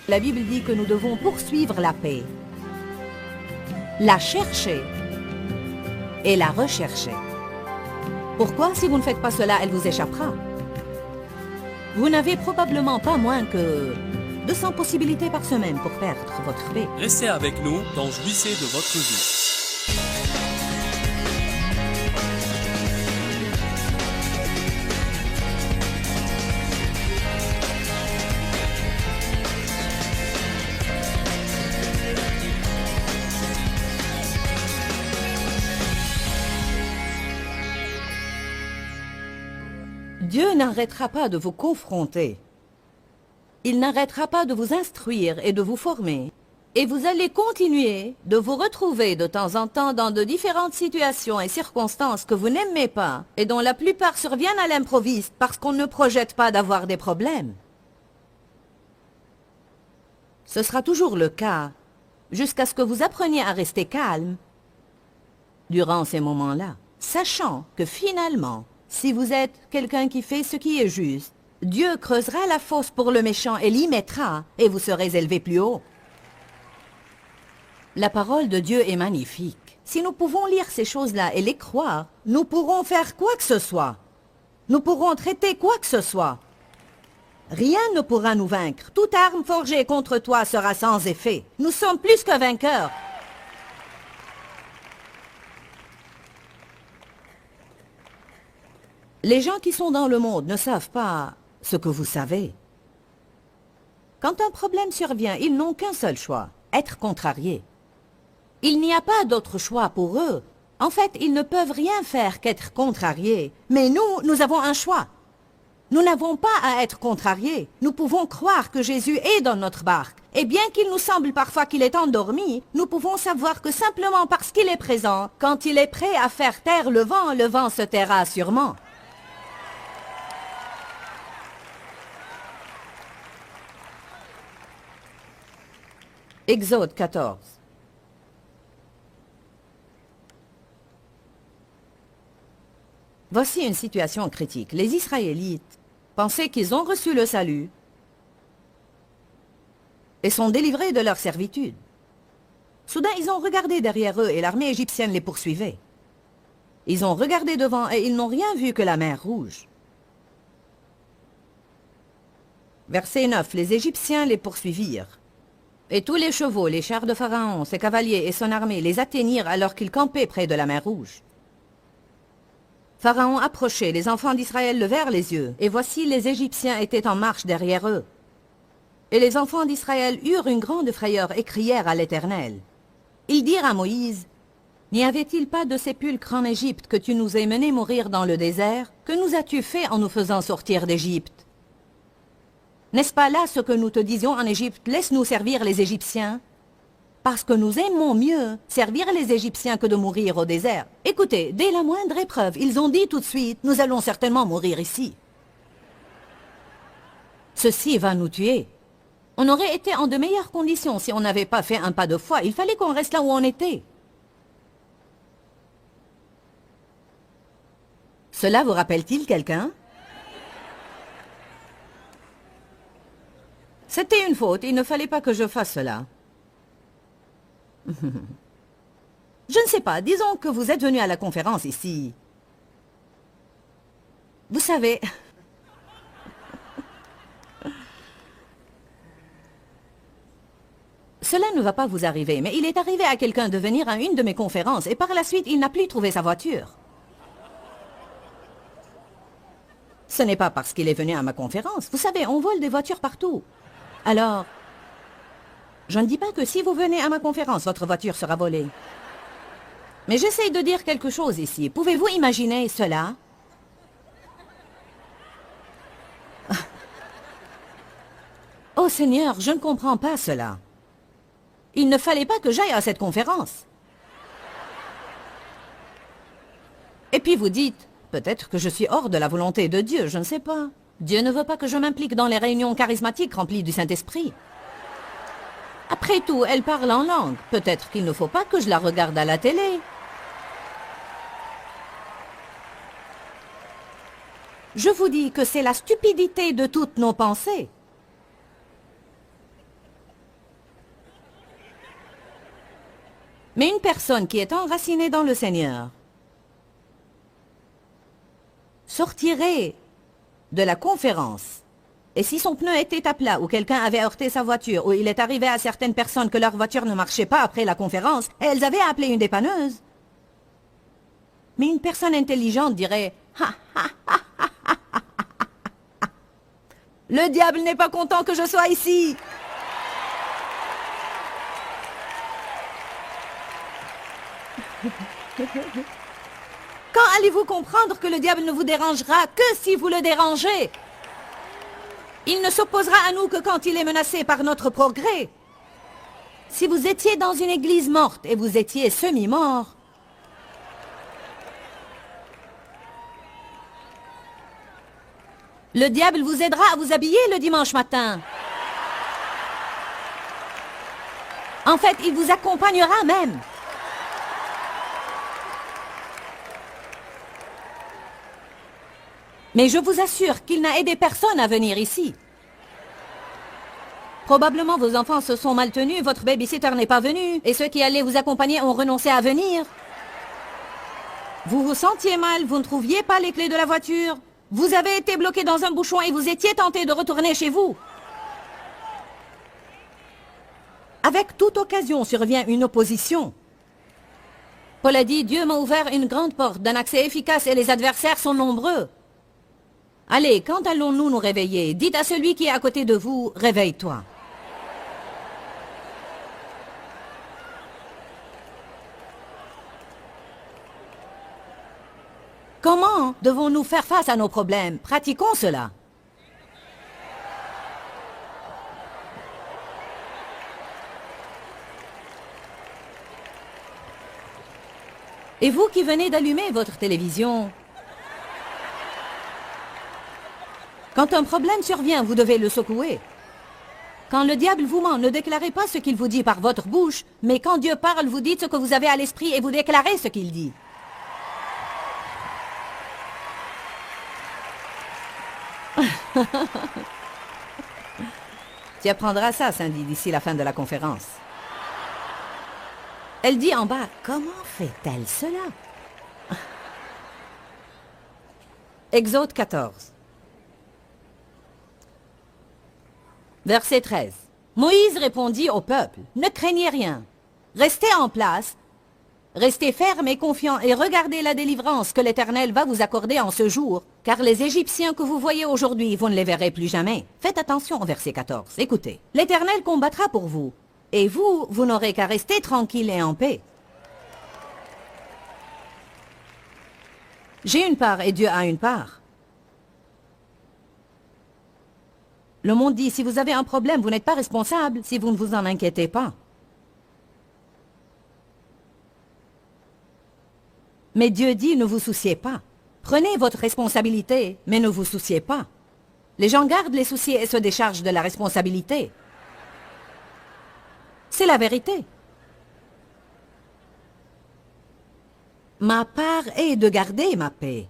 La Bible dit que nous devons poursuivre la paix, la chercher et la rechercher. Pourquoi, si vous ne faites pas cela, elle vous échappera? Vous n'avez probablement pas moins que 200 possibilités par semaine pour perdre votre paix. Restez avec nous dans Jouissez de votre vie. Dieu n'arrêtera pas de vous confronter. Il n'arrêtera pas de vous instruire et de vous former. Et vous allez continuer de vous retrouver de temps en temps dans de différentes situations et circonstances que vous n'aimez pas et dont la plupart surviennent à l'improviste parce qu'on ne projette pas d'avoir des problèmes. Ce sera toujours le cas jusqu'à ce que vous appreniez à rester calme durant ces moments-là, sachant que finalement, si vous êtes quelqu'un qui fait ce qui est juste, Dieu creusera la fosse pour le méchant et l'y mettra, et vous serez élevé plus haut. La parole de Dieu est magnifique. Si nous pouvons lire ces choses-là et les croire, nous pourrons faire quoi que ce soit. Nous pourrons traiter quoi que ce soit. Rien ne pourra nous vaincre. Toute arme forgée contre toi sera sans effet. Nous sommes plus que vainqueurs. Les gens qui sont dans le monde ne savent pas ce que vous savez. Quand un problème survient, ils n'ont qu'un seul choix, être contrariés. Il n'y a pas d'autre choix pour eux. En fait, ils ne peuvent rien faire qu'être contrariés. Mais nous avons un choix. Nous n'avons pas à être contrariés. Nous pouvons croire que Jésus est dans notre barque. Et bien qu'il nous semble parfois qu'il est endormi, nous pouvons savoir que simplement parce qu'il est présent, quand il est prêt à faire taire le vent se taira sûrement. Exode 14. Voici une situation critique. Les Israélites pensaient qu'ils ont reçu le salut et sont délivrés de leur servitude. Soudain, ils ont regardé derrière eux et l'armée égyptienne les poursuivait. Ils ont regardé devant et ils n'ont rien vu que la mer Rouge. Verset 9. Les Égyptiens les poursuivirent. Et tous les chevaux, les chars de Pharaon, ses cavaliers et son armée les atteignirent alors qu'ils campaient près de la mer Rouge. Pharaon approchait, les enfants d'Israël levèrent les yeux, et voici les Égyptiens étaient en marche derrière eux. Et les enfants d'Israël eurent une grande frayeur et crièrent à l'Éternel. Ils dirent à Moïse, « N'y avait-il pas de sépulcre en Égypte que tu nous aies menés mourir dans le désert? Que nous as-tu fait en nous faisant sortir d'Égypte? N'est-ce pas là ce que nous te disions en Égypte? Laisse-nous servir les Égyptiens. Parce que nous aimons mieux servir les Égyptiens que de mourir au désert. Écoutez, dès la moindre épreuve, ils ont dit tout de suite, nous allons certainement mourir ici. Ceci va nous tuer. On aurait été en de meilleures conditions si on n'avait pas fait un pas de foi. Il fallait qu'on reste là où on était. Cela vous rappelle-t-il quelqu'un? C'était une faute, il ne fallait pas que je fasse cela. Je ne sais pas, disons que vous êtes venu à la conférence ici. Vous savez... Cela ne va pas vous arriver, mais il est arrivé à quelqu'un de venir à une de mes conférences et par la suite, il n'a plus trouvé sa voiture. Ce n'est pas parce qu'il est venu à ma conférence. Vous savez, on vole des voitures partout. Alors, je ne dis pas que si vous venez à ma conférence, votre voiture sera volée. Mais j'essaye de dire quelque chose ici. Pouvez-vous imaginer cela? Oh Seigneur, je ne comprends pas cela. Il ne fallait pas que j'aille à cette conférence. Et puis vous dites, peut-être que je suis hors de la volonté de Dieu, je ne sais pas. Dieu ne veut pas que je m'implique dans les réunions charismatiques remplies du Saint-Esprit. Après tout, elle parle en langue. Peut-être qu'il ne faut pas que je la regarde à la télé. Je vous dis que c'est la stupidité de toutes nos pensées. Mais une personne qui est enracinée dans le Seigneur sortirait de la conférence. Et si son pneu était à plat, ou quelqu'un avait heurté sa voiture, ou il est arrivé à certaines personnes que leur voiture ne marchait pas après la conférence, et elles avaient appelé une dépanneuse. Mais une personne intelligente dirait « Le diable n'est pas content que je sois ici !» Quand allez-vous comprendre que le diable ne vous dérangera que si vous le dérangez? Il ne s'opposera à nous que quand il est menacé par notre progrès. Si vous étiez dans une église morte et vous étiez semi-mort, le diable vous aidera à vous habiller le dimanche matin. En fait, il vous accompagnera même. Mais je vous assure qu'il n'a aidé personne à venir ici. Probablement vos enfants se sont mal tenus, votre babysitter n'est pas venu, et ceux qui allaient vous accompagner ont renoncé à venir. Vous vous sentiez mal, vous ne trouviez pas les clés de la voiture. Vous avez été bloqué dans un bouchon et vous étiez tenté de retourner chez vous. Avec toute occasion survient une opposition. Paul a dit, Dieu m'a ouvert une grande porte d'un accès efficace et les adversaires sont nombreux. Allez, quand allons-nous nous réveiller? Dites à celui qui est à côté de vous, réveille-toi. Comment devons-nous faire face à nos problèmes? Pratiquons cela. Et vous qui venez d'allumer votre télévision, quand un problème survient, vous devez le secouer. Quand le diable vous ment, ne déclarez pas ce qu'il vous dit par votre bouche, mais quand Dieu parle, vous dites ce que vous avez à l'esprit et vous déclarez ce qu'il dit. Tu apprendras ça, Cindy, d'ici la fin de la conférence. Elle dit en bas, comment fait-elle cela? Exode 14. Verset 13. Moïse répondit au peuple, ne craignez rien, restez en place, restez fermes et confiants et regardez la délivrance que l'Éternel va vous accorder en ce jour, car les Égyptiens que vous voyez aujourd'hui, vous ne les verrez plus jamais. Faites attention au verset 14, écoutez. L'Éternel combattra pour vous, et vous, vous n'aurez qu'à rester tranquille et en paix. J'ai une part et Dieu a une part. Le monde dit, si vous avez un problème, vous n'êtes pas responsable si vous ne vous en inquiétez pas. Mais Dieu dit, ne vous souciez pas. Prenez votre responsabilité, mais ne vous souciez pas. Les gens gardent les soucis et se déchargent de la responsabilité. C'est la vérité. Ma part est de garder ma paix.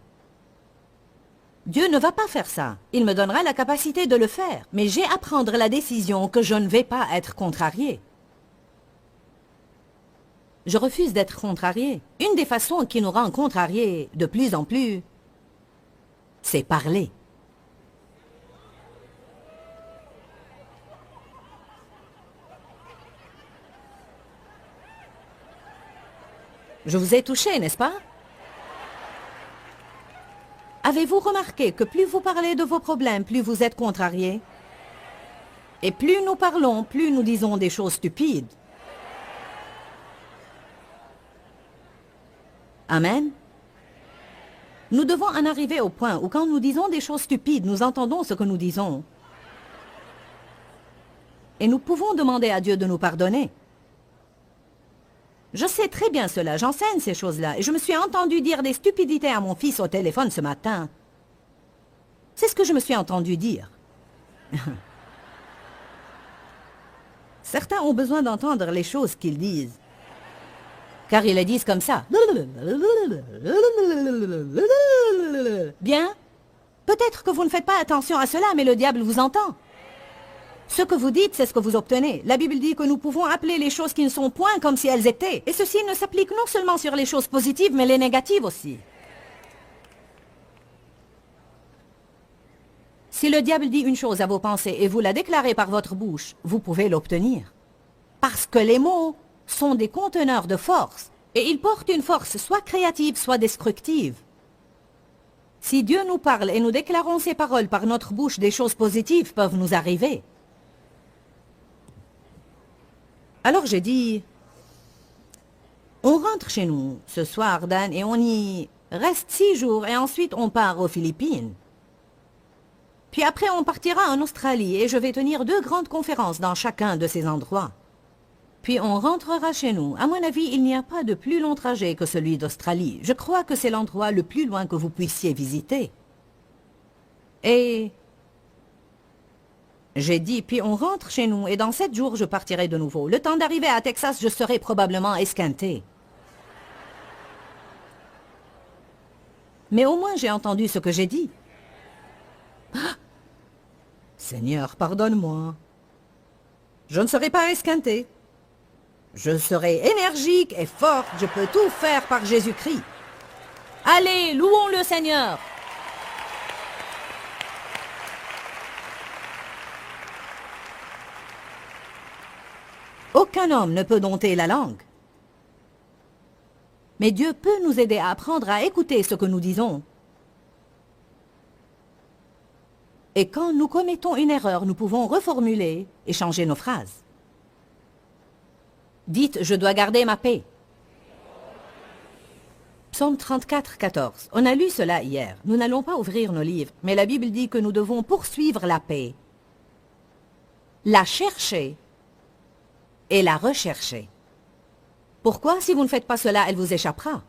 Dieu ne va pas faire ça. Il me donnera la capacité de le faire. Mais j'ai à prendre la décision que je ne vais pas être contrarié. Je refuse d'être contrarié. Une des façons qui nous rend contrariés de plus en plus, c'est parler. Je vous ai touché, n'est-ce pas? Avez-vous remarqué que plus vous parlez de vos problèmes, plus vous êtes contrarié? Et plus nous parlons, plus nous disons des choses stupides. Amen. Nous devons en arriver au point où quand nous disons des choses stupides, nous entendons ce que nous disons. Et nous pouvons demander à Dieu de nous pardonner. Je sais très bien cela, j'enseigne ces choses-là, et je me suis entendu dire des stupidités à mon fils au téléphone ce matin. C'est ce que je me suis entendu dire. Certains ont besoin d'entendre les choses qu'ils disent, car ils les disent comme ça. Bien, peut-être que vous ne faites pas attention à cela, mais le diable vous entend. Ce que vous dites, c'est ce que vous obtenez. La Bible dit que nous pouvons appeler les choses qui ne sont point comme si elles étaient. Et ceci ne s'applique non seulement sur les choses positives, mais les négatives aussi. Si le diable dit une chose à vos pensées et vous la déclarez par votre bouche, vous pouvez l'obtenir. Parce que les mots sont des conteneurs de force, et ils portent une force soit créative, soit destructive. Si Dieu nous parle et nous déclarons ses paroles par notre bouche, des choses positives peuvent nous arriver. Alors j'ai dit, on rentre chez nous ce soir, Dan, et on y reste 6 jours, et ensuite on part aux Philippines. Puis après on partira en Australie, et je vais tenir 2 grandes conférences dans chacun de ces endroits. Puis on rentrera chez nous. À mon avis, il n'y a pas de plus long trajet que celui d'Australie. Je crois que c'est l'endroit le plus loin que vous puissiez visiter. Et j'ai dit, puis on rentre chez nous, et dans 7 jours, je partirai de nouveau. Le temps d'arriver à Texas, je serai probablement esquinté. Mais au moins, j'ai entendu ce que j'ai dit. Ah! Seigneur, pardonne-moi. Je ne serai pas esquinté. Je serai énergique et forte, je peux tout faire par Jésus-Christ. Allez, louons le Seigneur. Aucun homme ne peut dompter la langue. Mais Dieu peut nous aider à apprendre à écouter ce que nous disons. Et quand nous commettons une erreur, nous pouvons reformuler et changer nos phrases. Dites, je dois garder ma paix. Psaume 34, 14. On a lu cela hier. Nous n'allons pas ouvrir nos livres, mais la Bible dit que nous devons poursuivre la paix, la chercher et la rechercher. Pourquoi, si vous ne faites pas cela, elle vous échappera?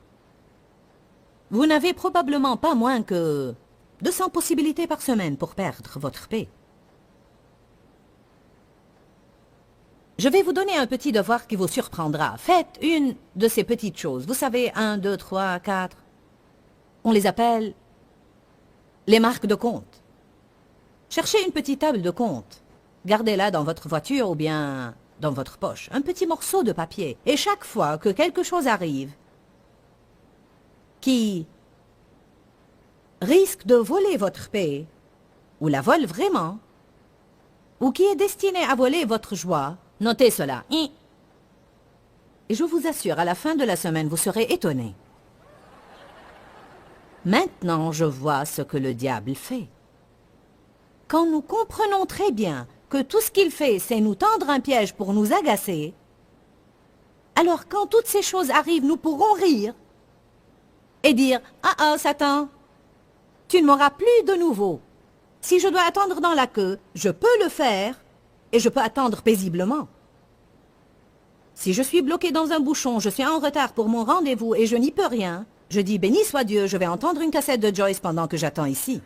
Vous n'avez probablement pas moins que 200 possibilités par semaine pour perdre votre paix. Je vais vous donner un petit devoir qui vous surprendra. Faites une de ces petites choses. Vous savez, 1, 2, 3, 4. On les appelle les marques de compte. Cherchez une petite table de compte. Gardez-la dans votre voiture ou bien dans votre poche. Un petit morceau de papier. Et chaque fois que quelque chose arrive qui risque de voler votre paix, ou la vole vraiment, ou qui est destiné à voler votre joie, notez cela. Et je vous assure, à la fin de la semaine, vous serez étonnés. Maintenant, je vois ce que le diable fait. Quand nous comprenons très bien que tout ce qu'il fait, c'est nous tendre un piège pour nous agacer, alors quand toutes ces choses arrivent, nous pourrons rire et dire « Ah ah, Satan, tu ne m'auras plus de nouveau. Si je dois attendre dans la queue, je peux le faire. » Et je peux attendre paisiblement. Si je suis bloqué dans un bouchon, je suis en retard pour mon rendez-vous et je n'y peux rien, je dis béni soit Dieu, je vais entendre une cassette de Joyce pendant que j'attends ici.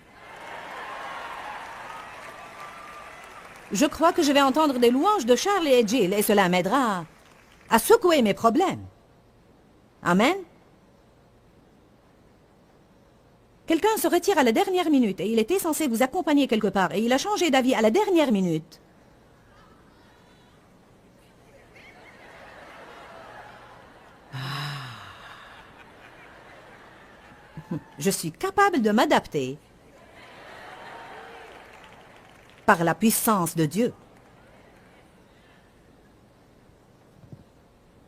Je crois que je vais entendre des louanges de Charles et Jill et cela m'aidera à secouer mes problèmes. Amen. Quelqu'un se retire à la dernière minute et il était censé vous accompagner quelque part et il a changé d'avis à la dernière minute. Je suis capable de m'adapter par la puissance de Dieu.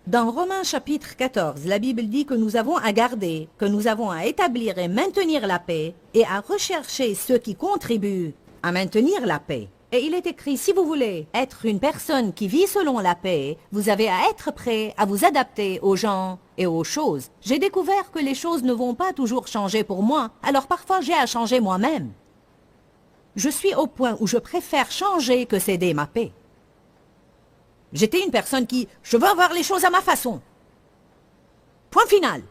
Dans Romains chapitre 14, la Bible dit que nous avons à garder, que nous avons à établir et maintenir la paix et à rechercher ceux qui contribuent à maintenir la paix. Et il est écrit, si vous voulez être une personne qui vit selon la paix, vous avez à être prêt à vous adapter aux gens et aux choses. J'ai découvert que les choses ne vont pas toujours changer pour moi, alors parfois j'ai à changer moi-même. Je suis au point où je préfère changer que céder ma paix. J'étais une personne qui, je veux avoir les choses à ma façon. Point final.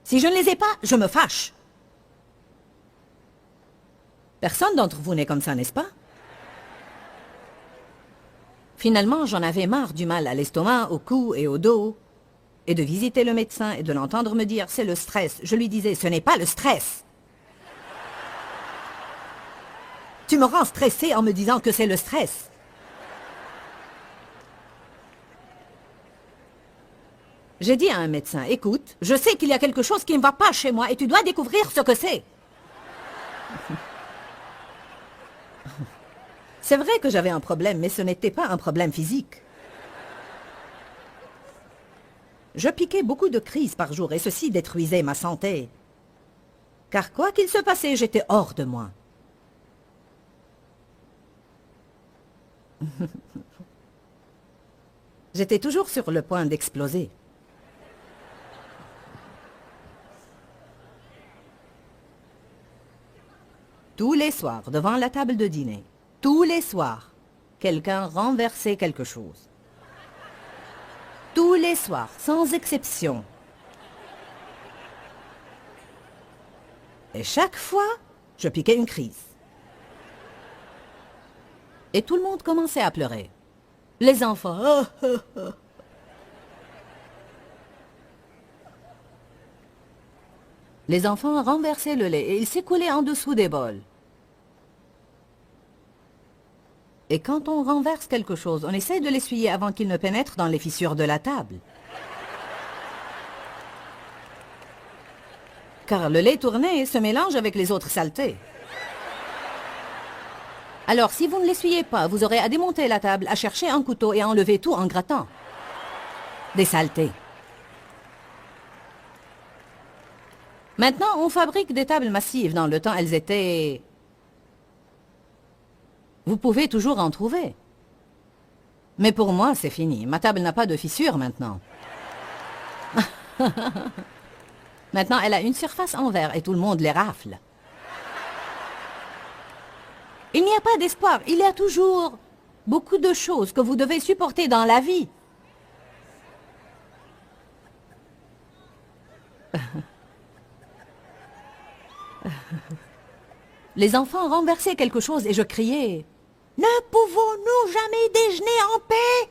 Si je ne les ai pas, je me fâche. Personne d'entre vous n'est comme ça, n'est-ce pas? Finalement, j'en avais marre du mal à l'estomac, au cou et au dos, et de visiter le médecin et de l'entendre me dire « c'est le stress ». Je lui disais « ce n'est pas le stress ». Tu me rends stressé en me disant que c'est le stress. J'ai dit à un médecin, écoute, je sais qu'il y a quelque chose qui ne va pas chez moi et tu dois découvrir ce que c'est. C'est vrai que j'avais un problème, mais ce n'était pas un problème physique. Je piquais beaucoup de crises par jour et ceci détruisait ma santé. Car quoi qu'il se passait, j'étais hors de moi. J'étais toujours sur le point d'exploser. Tous les soirs, devant la table de dîner, tous les soirs, quelqu'un renversait quelque chose. Tous les soirs, sans exception. Et chaque fois, je piquais une crise. Et tout le monde commençait à pleurer. Les enfants. Les enfants renversaient le lait et il s'écoulait en dessous des bols. Et quand on renverse quelque chose, on essaie de l'essuyer avant qu'il ne pénètre dans les fissures de la table. Car le lait tourné et se mélange avec les autres saletés. Alors, si vous ne l'essuyez pas, vous aurez à démonter la table, à chercher un couteau et à enlever tout en grattant. Des saletés. Maintenant, on fabrique des tables massives. Dans le temps, elles étaient... Vous pouvez toujours en trouver. Mais pour moi, c'est fini. Ma table n'a pas de fissure maintenant. Maintenant, elle a une surface en verre et tout le monde les rafle. Il n'y a pas d'espoir. Il y a toujours beaucoup de choses que vous devez supporter dans la vie. Les enfants renversaient quelque chose et je criais « Ne pouvons-nous jamais déjeuner en paix ?»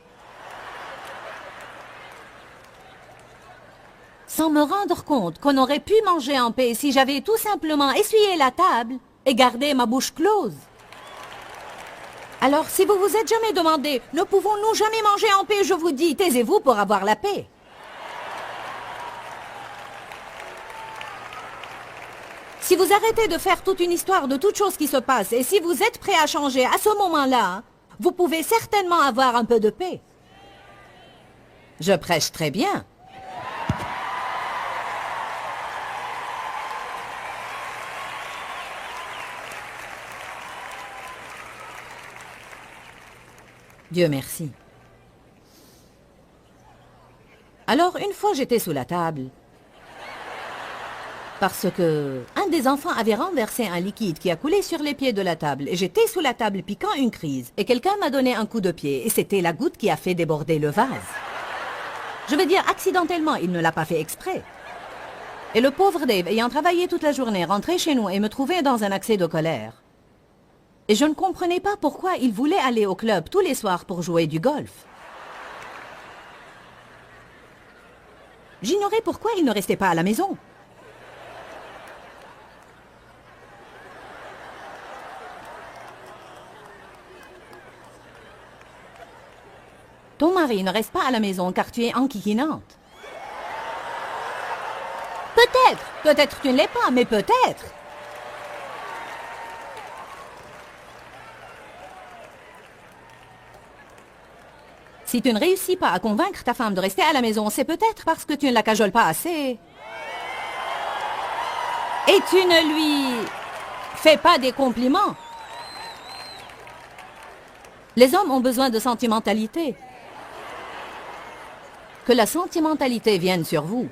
Sans me rendre compte qu'on aurait pu manger en paix si j'avais tout simplement essuyé la table et gardé ma bouche close. Alors, si vous vous êtes jamais demandé « Ne pouvons-nous jamais manger en paix ?» je vous dis, taisez-vous pour avoir la paix. Si vous arrêtez de faire toute une histoire de toute chose qui se passe et si vous êtes prêt à changer à ce moment-là, vous pouvez certainement avoir un peu de paix. Je prêche très bien. Dieu merci. Alors, une fois, j'étais sous la table. Parce que un des enfants avait renversé un liquide qui a coulé sur les pieds de la table. Et j'étais sous la table piquant une crise. Et quelqu'un m'a donné un coup de pied. Et c'était la goutte qui a fait déborder le vase. Je veux dire, accidentellement, il ne l'a pas fait exprès. Et le pauvre Dave, ayant travaillé toute la journée, rentrait chez nous et me trouvait dans un accès de colère. Et je ne comprenais pas pourquoi il voulait aller au club tous les soirs pour jouer du golf. J'ignorais pourquoi il ne restait pas à la maison. Ton mari ne reste pas à la maison car tu es enquiquinante. Peut-être, peut-être tu ne l'es pas, mais peut-être. Si tu ne réussis pas à convaincre ta femme de rester à la maison, c'est peut-être parce que tu ne la cajoles pas assez. Et tu ne lui fais pas des compliments. Les hommes ont besoin de sentimentalité. Que la sentimentalité vienne sur vous.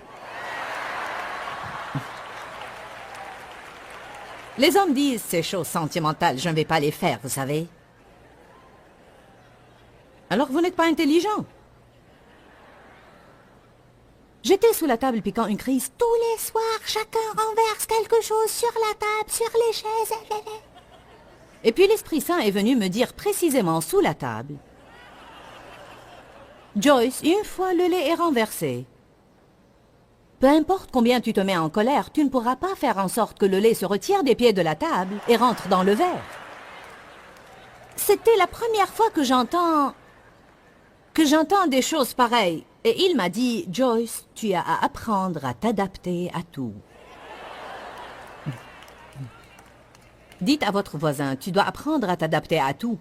Les hommes disent ces choses sentimentales, je ne vais pas les faire, vous savez. Alors vous n'êtes pas intelligent. J'étais sous la table piquant une crise. Tous les soirs, chacun renverse quelque chose sur la table, sur les chaises. Et puis l'Esprit Saint est venu me dire précisément sous la table. Joyce, une fois le lait est renversé. Peu importe combien tu te mets en colère, tu ne pourras pas faire en sorte que le lait se retire des pieds de la table et rentre dans le verre. C'était la première fois que j'entends des choses pareilles. Et il m'a dit, Joyce, tu as à apprendre à t'adapter à tout. Dites à votre voisin, tu dois apprendre à t'adapter à tout.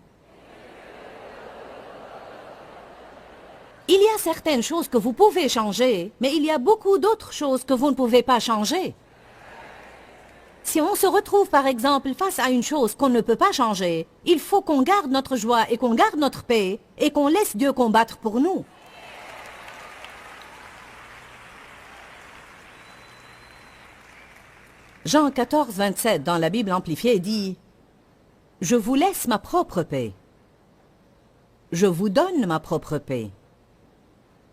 Il y a certaines choses que vous pouvez changer, mais il y a beaucoup d'autres choses que vous ne pouvez pas changer. Si on se retrouve par exemple face à une chose qu'on ne peut pas changer, il faut qu'on garde notre joie et qu'on garde notre paix et qu'on laisse Dieu combattre pour nous. Jean 14, 27 dans la Bible amplifiée dit « Je vous laisse ma propre paix. Je vous donne ma propre paix.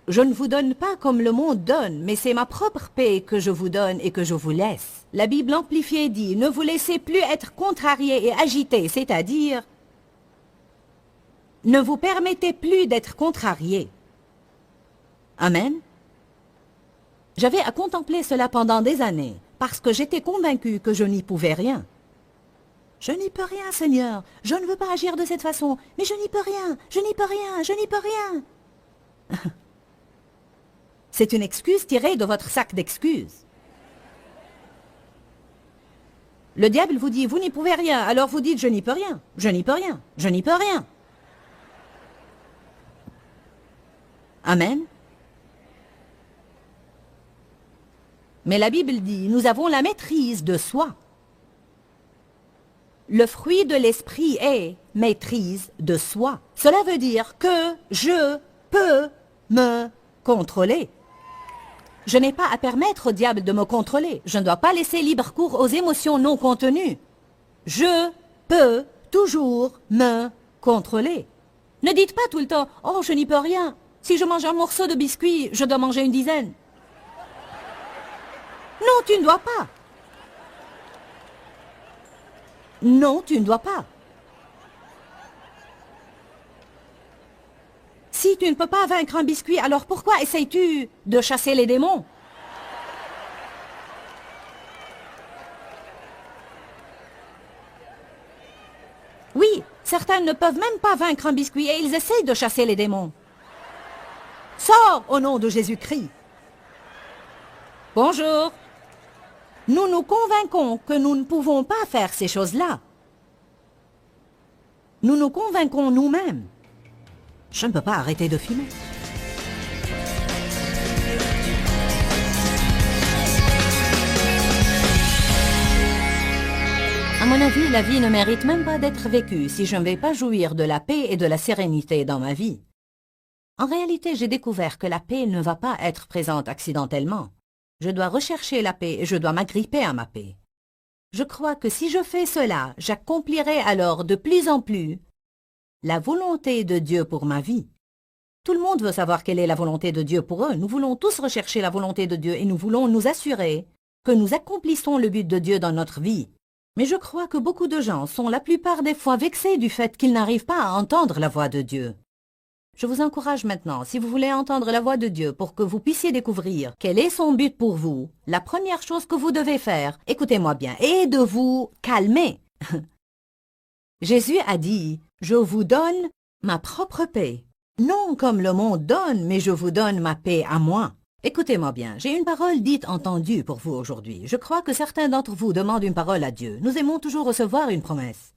Je ne vous donne pas comme le monde donne, mais c'est ma propre paix que je vous donne et que je vous laisse. » La Bible amplifiée dit « Ne vous laissez plus être contrariés et agités, c'est-à-dire ne vous permettez plus d'être contrariés. » Amen. J'avais à contempler cela pendant des années, parce que j'étais convaincue que je n'y pouvais rien. Je n'y peux rien, Seigneur. Je ne veux pas agir de cette façon, mais je n'y peux rien, je n'y peux rien, je n'y peux rien. C'est une excuse tirée de votre sac d'excuses. Le diable vous dit, vous n'y pouvez rien, alors vous dites, je n'y peux rien, je n'y peux rien, je n'y peux rien. Amen. Mais la Bible dit, nous avons la maîtrise de soi. Le fruit de l'esprit est maîtrise de soi. Cela veut dire que je peux me contrôler. Je n'ai pas à permettre au diable de me contrôler. Je ne dois pas laisser libre cours aux émotions non contenues. Je peux toujours me contrôler. Ne dites pas tout le temps, « Oh, je n'y peux rien. Si je mange un morceau de biscuit, je dois manger une dizaine. » Non, tu ne dois pas. Non, tu ne dois pas. Si tu ne peux pas vaincre un biscuit, alors pourquoi essayes-tu de chasser les démons? Oui, certains ne peuvent même pas vaincre un biscuit et ils essayent de chasser les démons. Sors au nom de Jésus-Christ. Bonjour. Nous nous convainquons que nous ne pouvons pas faire ces choses-là. Nous nous convainquons nous-mêmes. Je ne peux pas arrêter de fumer. À mon avis, la vie ne mérite même pas d'être vécue si je ne vais pas jouir de la paix et de la sérénité dans ma vie. En réalité, j'ai découvert que la paix ne va pas être présente accidentellement. Je dois rechercher la paix et je dois m'agripper à ma paix. Je crois que si je fais cela, j'accomplirai alors de plus en plus la volonté de Dieu pour ma vie. Tout le monde veut savoir quelle est la volonté de Dieu pour eux. Nous voulons tous rechercher la volonté de Dieu et nous voulons nous assurer que nous accomplissons le but de Dieu dans notre vie. Mais je crois que beaucoup de gens sont la plupart des fois vexés du fait qu'ils n'arrivent pas à entendre la voix de Dieu. Je vous encourage maintenant, si vous voulez entendre la voix de Dieu pour que vous puissiez découvrir quel est son but pour vous, la première chose que vous devez faire, écoutez-moi bien, est de vous calmer. Jésus a dit, « Je vous donne ma propre paix. Non comme le monde donne, mais je vous donne ma paix à moi. » Écoutez-moi bien, j'ai une parole dite entendue pour vous aujourd'hui. Je crois que certains d'entre vous demandent une parole à Dieu. Nous aimons toujours recevoir une promesse.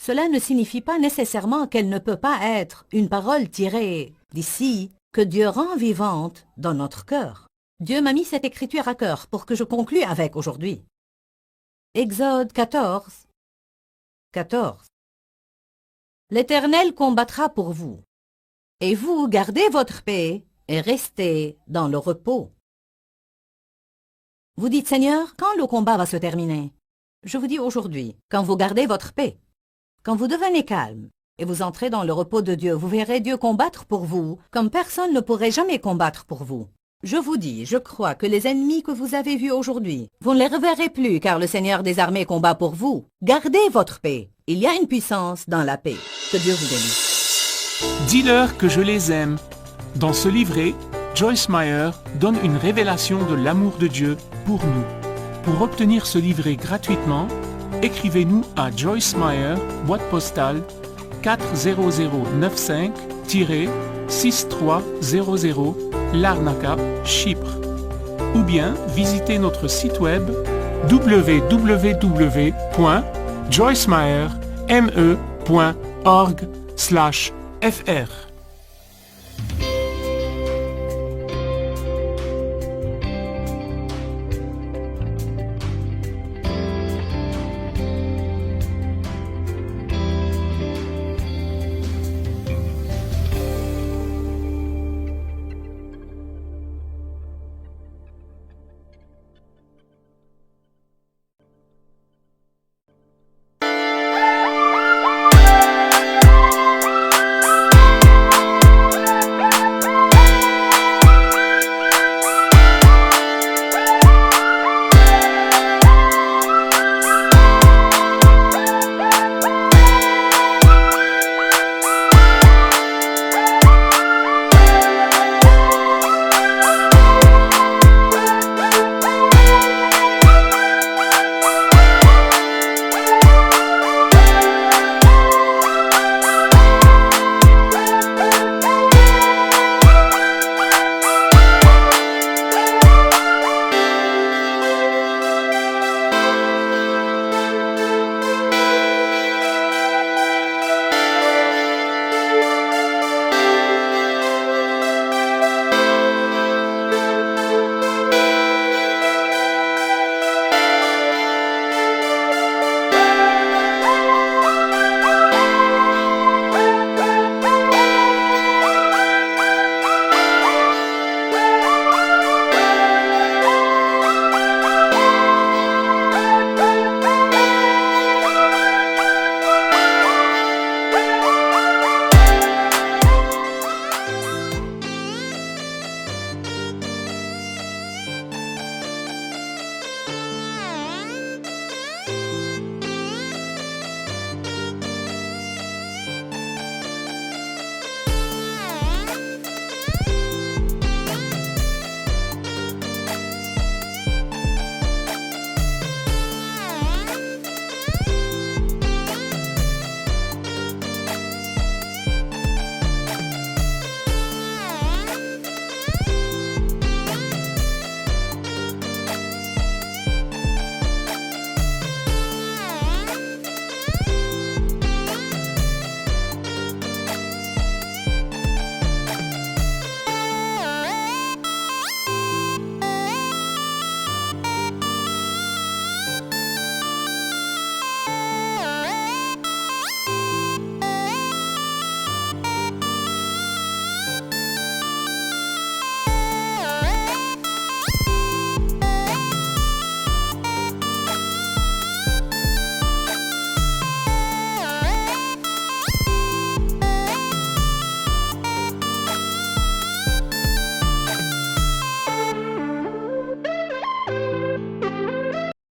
Cela ne signifie pas nécessairement qu'elle ne peut pas être une parole tirée d'ici, que Dieu rend vivante dans notre cœur. Dieu m'a mis cette écriture à cœur pour que je conclue avec aujourd'hui. Exode 14, 14. L'Éternel combattra pour vous, et vous gardez votre paix et restez dans le repos. Vous dites, Seigneur, quand le combat va se terminer? Je vous dis aujourd'hui, quand vous gardez votre paix. Quand vous devenez calme et vous entrez dans le repos de Dieu, vous verrez Dieu combattre pour vous comme personne ne pourrait jamais combattre pour vous. Je vous dis, je crois que les ennemis que vous avez vus aujourd'hui, vous ne les reverrez plus car le Seigneur des armées combat pour vous. Gardez votre paix. Il y a une puissance dans la paix. Que Dieu vous bénisse. Dis-leur que je les aime. Dans ce livret, Joyce Meyer donne une révélation de l'amour de Dieu pour nous. Pour obtenir ce livret gratuitement, écrivez-nous à Joyce Meyer, boîte postale 40095-6300 Larnaca, Chypre. Ou bien visitez notre site web www.joycemeyer.org/fr.